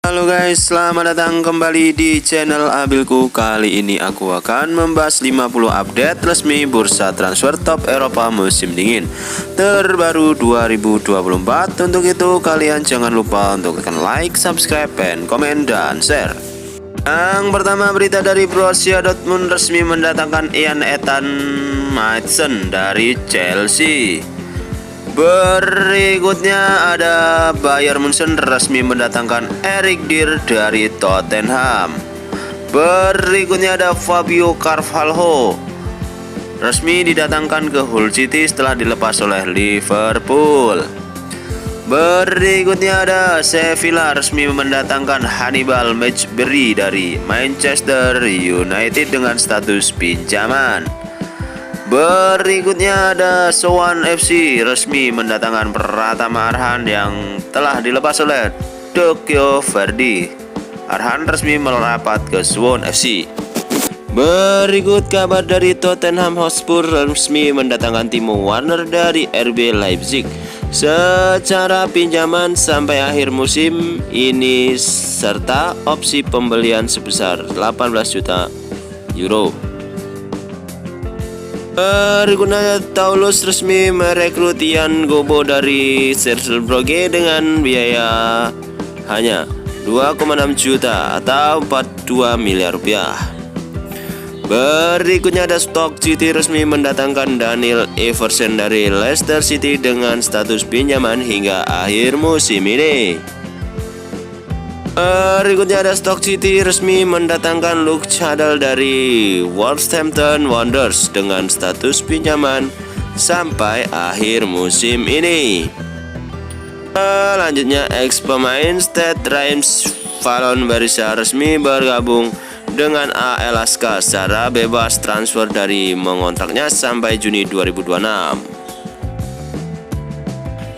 Halo guys, selamat datang kembali di channel Abilku. Kali ini aku akan membahas 50 update resmi bursa transfer top Eropa musim dingin terbaru 2024. Untuk itu kalian jangan lupa untuk tekan like, subscribe, and komen, dan share. Yang pertama, berita dari Borussia Dortmund resmi mendatangkan Ian Ethan Madsen dari Chelsea. Berikutnya ada Bayern Munchen resmi mendatangkan Eric Dier dari Tottenham. Berikutnya ada Fabio Carvalho resmi didatangkan ke Hull City setelah dilepas oleh Liverpool. Berikutnya ada Sevilla resmi mendatangkan Hannibal Mejbri dari Manchester United dengan status pinjaman. Berikutnya ada Swan FC resmi mendatangkan Pratama Arhan yang telah dilepas oleh Tokyo Verdy. Arhan resmi merapat ke Swan FC. Berikut kabar dari Tottenham Hotspur resmi mendatangkan Timo Werner dari RB Leipzig secara pinjaman sampai akhir musim ini serta opsi pembelian sebesar 18 juta euro. Berikutnya Toulouse resmi merekrut Ian Gobo dari Cercle dengan biaya hanya 2,6 juta atau 42 miliar rupiah. Berikutnya ada Stoke City resmi mendatangkan Daniel Everson dari Leicester City dengan status pinjaman hingga akhir musim ini. Berikutnya ada Stoke City resmi mendatangkan Luke Cadal dari Wolverhampton Wanderers dengan status pinjaman sampai akhir musim ini. Selanjutnya ex pemain Stade Reims Fallon Berisha resmi bergabung dengan AS Lask secara bebas transfer dari mengontraknya sampai Juni 2026.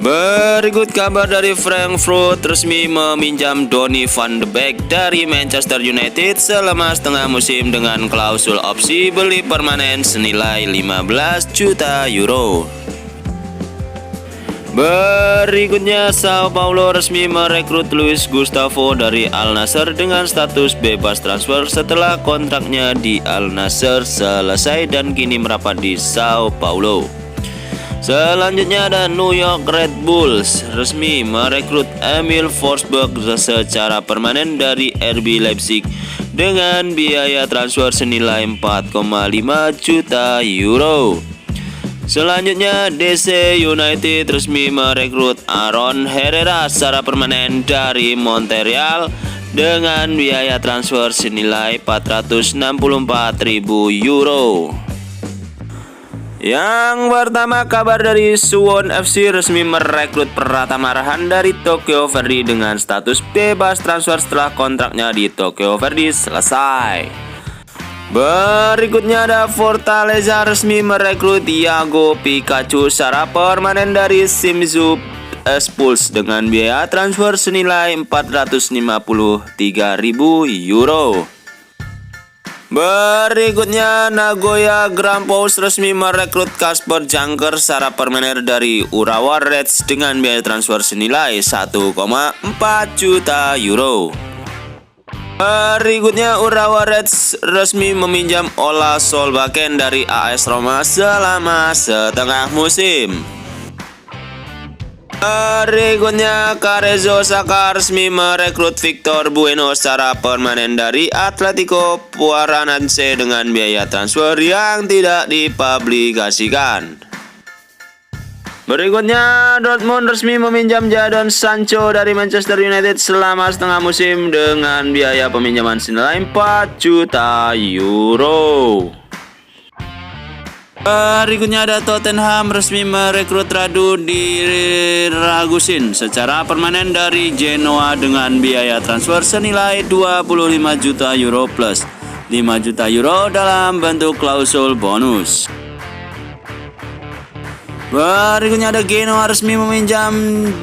Berikut kabar dari Frankfurt resmi meminjam Donny van de Beek dari Manchester United selama setengah musim dengan klausul opsi beli permanen senilai 15 juta euro. Berikutnya Sao Paulo resmi merekrut Luis Gustavo dari Al Nassr dengan status bebas transfer setelah kontraknya di Al Nassr selesai dan kini merapat di Sao Paulo. Selanjutnya ada New York Red Bulls resmi merekrut Emil Forsberg secara permanen dari RB Leipzig dengan biaya transfer senilai 4,5 juta euro. Selanjutnya DC United resmi merekrut Aaron Herrera secara permanen dari Montreal dengan biaya transfer senilai 464.000 euro. Yang pertama, kabar dari Suwon FC resmi merekrut Pratama Arhan dari Tokyo Verdy dengan status bebas transfer setelah kontraknya di Tokyo Verdy selesai. Berikutnya ada Fortaleza resmi merekrut Thiago Pikachu secara permanen dari Shimizu S-Pulse dengan biaya transfer senilai 453.000 euro. Berikutnya Nagoya Grampus resmi merekrut Kasper Janker secara permanen dari Urawa Reds dengan biaya transfer senilai 1,4 juta euro. Berikutnya Urawa Reds resmi meminjam Ola Solbakken dari AS Roma selama setengah musim. Berikutnya Carrezo Saka resmi merekrut Victor Bueno secara permanen dari Atletico Paranaense dengan biaya transfer yang tidak dipublikasikan. Berikutnya Dortmund resmi meminjam Jadon Sancho dari Manchester United selama setengah musim dengan biaya peminjaman senilai 4 juta euro. Berikutnya ada Tottenham resmi merekrut Radu Diragusin secara permanen dari Genoa dengan biaya transfer senilai 25 juta euro plus 5 juta euro dalam bentuk klausul bonus. Berikutnya ada Genoa resmi meminjam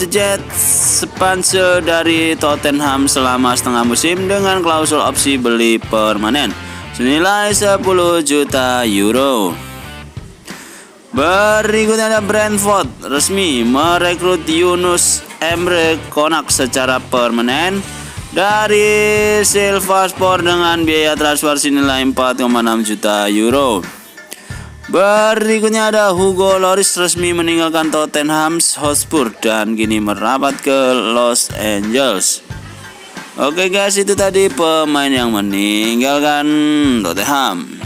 Jet Spence dari Tottenham selama setengah musim dengan klausul opsi beli permanen senilai 10 juta euro. Berikutnya ada Brentford resmi merekrut Yunus Emre Konak secara permanen dari Silvaspor dengan biaya transfer senilai 4,6 juta euro. Berikutnya ada Hugo Lloris resmi meninggalkan Tottenham Hotspur dan kini merapat ke Los Angeles. Oke guys, itu tadi pemain yang meninggalkan Tottenham.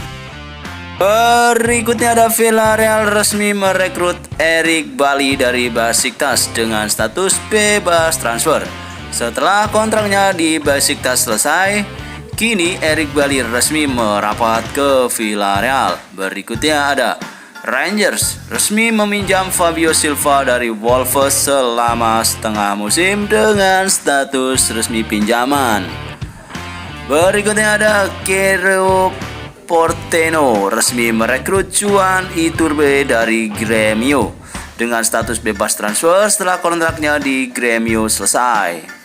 Berikutnya ada Villarreal resmi merekrut Eric Bailly dari Besiktas dengan status bebas transfer. Setelah kontraknya di Besiktas selesai, kini Eric Bailly resmi merapat ke Villarreal. Berikutnya ada Rangers resmi meminjam Fabio Silva dari Wolves selama setengah musim dengan status resmi pinjaman. Berikutnya ada Kero Porteno resmi merekrut Juan Iturbe dari Gremio dengan status bebas transfer setelah kontraknya di Gremio selesai.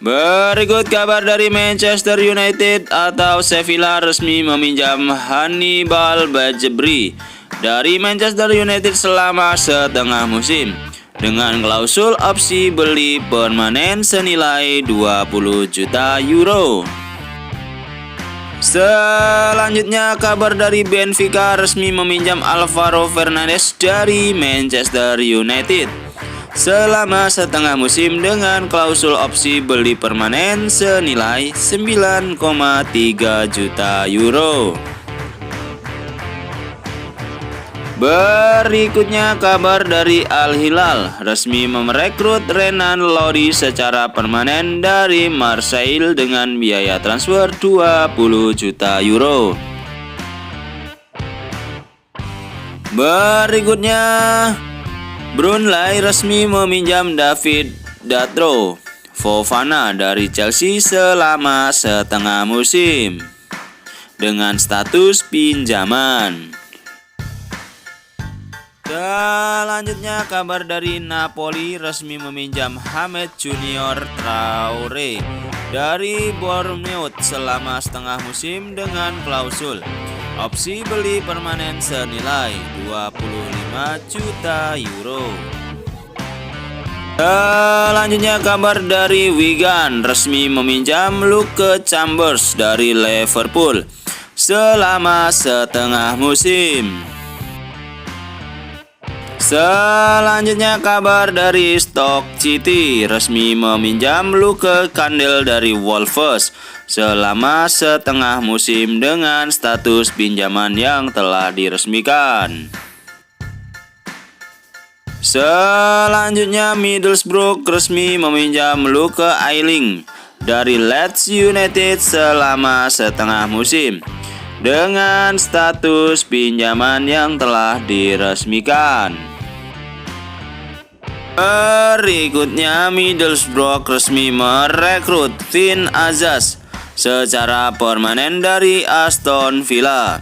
Berikut kabar dari Manchester United atau Sevilla resmi meminjam Hannibal Bajebri dari Manchester United selama setengah musim dengan klausul opsi beli permanen senilai 20 juta euro. Selanjutnya kabar dari Benfica resmi meminjam Alvaro Fernandes dari Manchester United selama setengah musim dengan klausul opsi beli permanen senilai 9,3 juta euro. Berikutnya kabar dari Al Hilal resmi merekrut Renan Lodi secara permanen dari Marseille dengan biaya transfer 20 juta euro. Berikutnya Burnley resmi meminjam David Datro Fofana dari Chelsea selama setengah musim dengan status pinjaman. Selanjutnya kabar dari Napoli resmi meminjam Hamed Junior Traore dari Bournemouth selama setengah musim dengan klausul opsi beli permanen senilai 25 juta euro. Selanjutnya kabar dari Wigan resmi meminjam Luke Chambers dari Liverpool selama setengah musim. Selanjutnya kabar dari Stoke City resmi meminjam Luke Kandel dari Wolves selama setengah musim dengan status pinjaman yang telah diresmikan. Selanjutnya Middlesbrough resmi meminjam Luke Ayling dari Leeds United selama setengah musim dengan status pinjaman yang telah diresmikan. Berikutnya Middlesbrough resmi merekrut Finn Azaz secara permanen dari Aston Villa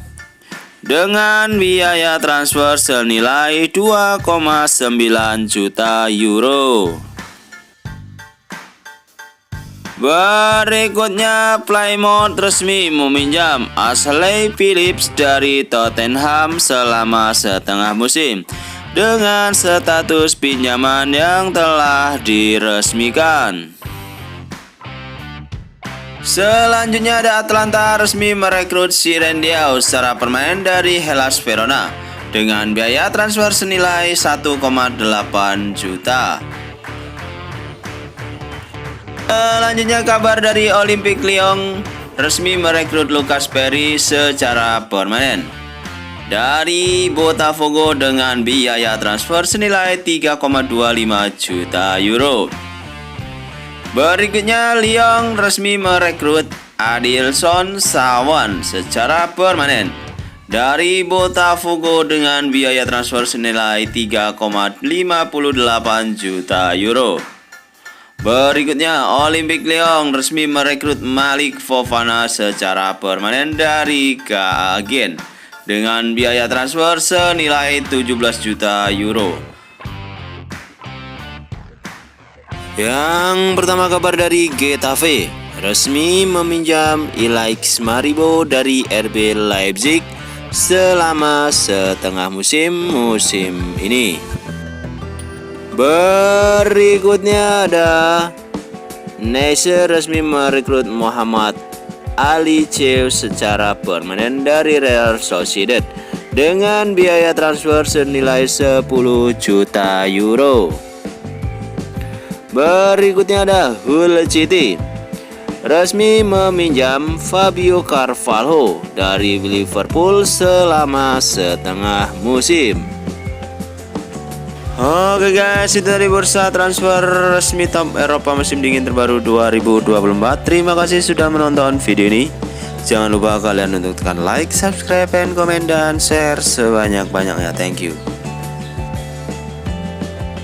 dengan biaya transfer senilai 2,9 juta euro. Berikutnya Plymouth resmi meminjam Ashley Phillips dari Tottenham selama setengah musim dengan status pinjaman yang telah diresmikan. Selanjutnya ada Atlanta resmi merekrut Siren Diao secara permanen dari Hellas Verona dengan biaya transfer senilai 1,8 juta. Selanjutnya kabar dari Olympique Lyon resmi merekrut Lucas Perry secara permanen dari Botafogo dengan biaya transfer senilai 3,25 juta euro. Berikutnya Lyon resmi merekrut Adilson Sawan secara permanen dari Botafogo dengan biaya transfer senilai 3,58 juta euro. Berikutnya Olympique Lyon resmi merekrut Malik Fofana secara permanen dari Caen dengan biaya transfer senilai 17 juta euro. Yang pertama kabar dari Getafe resmi meminjam Ilaix Maribo dari RB Leipzig selama setengah musim ini. Berikutnya ada Neysser resmi merekrut Mohamed Ali Thiaw secara permanen dari Real Sociedad dengan biaya transfer senilai 10 juta euro. Berikutnya ada Hull City resmi meminjam Fabio Carvalho dari Liverpool selama setengah musim. Oke guys, itu tadi bursa transfer resmi top Eropa musim dingin terbaru 2024. Terima kasih sudah menonton video ini. Jangan lupa kalian untuk tekan like, subscribe, komen, dan share sebanyak-banyaknya. Thank you.